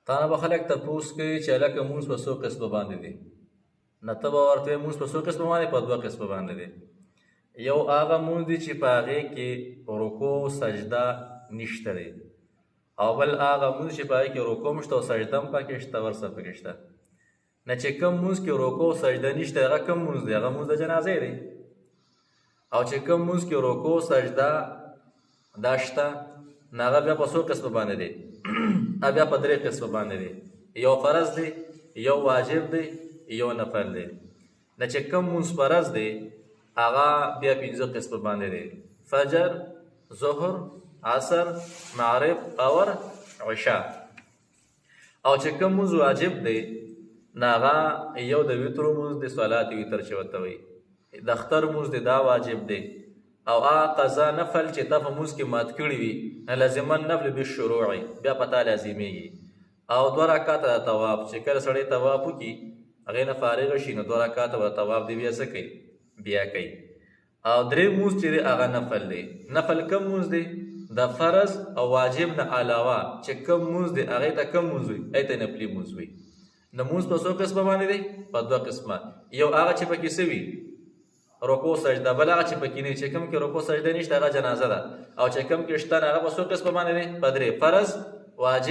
تا نه به خلک تپوس کوي چې هلکه مونځ په څو قسمه باندې دی. نه ته به ورته وایې مونځ په څو قسمه باندې؟ په 2 قسمه باندې دی. یو هغه مونځ دی چې په هغې کې رکوع سجده نشته دی، او بل هغه مونځ چې په هغې کې رکوع هم شته او سجده هم پکې شته، ورسره پکې شته. نه چې کوم مونځ کې رکوع او سجده نشته هغه کوم مونځ دی؟ هغه مونځ د جنازې دی. او چې کوم مونځ کې رکوع سجده دا شته نو هغه بیا په څو قسمه باندې دی؟ بیا په 3 قسمه باندې دی. یو فرض دی، یو واجب دی، یو نفل دی. نه چې کوم مونځ فرض دی هغه بیا 5 قسمه باندې دی: فجر، ظهر، عصر، مغرب او عشاء. او چې کوم مونځ واجب دی نو هغه یو د وترو مونځ دی، صلات وتر چې ورته وایي. د اختر مونځ دی دا واجب دی. او هغه قضا نفل چې تا په مونځ کې مات کړي وي لازما نفل بالشروع بیا په تا لازمیږي. او 2 رکعاته د طواف چې کله سړی طواف وکړي هغې نه فارغ شي نو 2 رکعاته به طواف دی بیا څه کوي؟ بیا کوي. او 3 مونځ چې دی هغه نفل دی. نفل کم مونځ دی؟ د فرض او واجب نه علاوه چې کم مونځ دی هغې ته کم مونځ وي؟ هغې ته نفلي مونځ وي. نو مونځ په څو قسمه باندې دی؟ په 2 قسمه. یو هغه چې پکې څه وي؟ رکوع سجده. بل هغه چې پکې نه وي، چې کوم کې رکوع سجده نشته هغه جنازه ده. او چې کوم کې شته هغه په څو قسمه باندې دی؟ په 3: فرض، واجب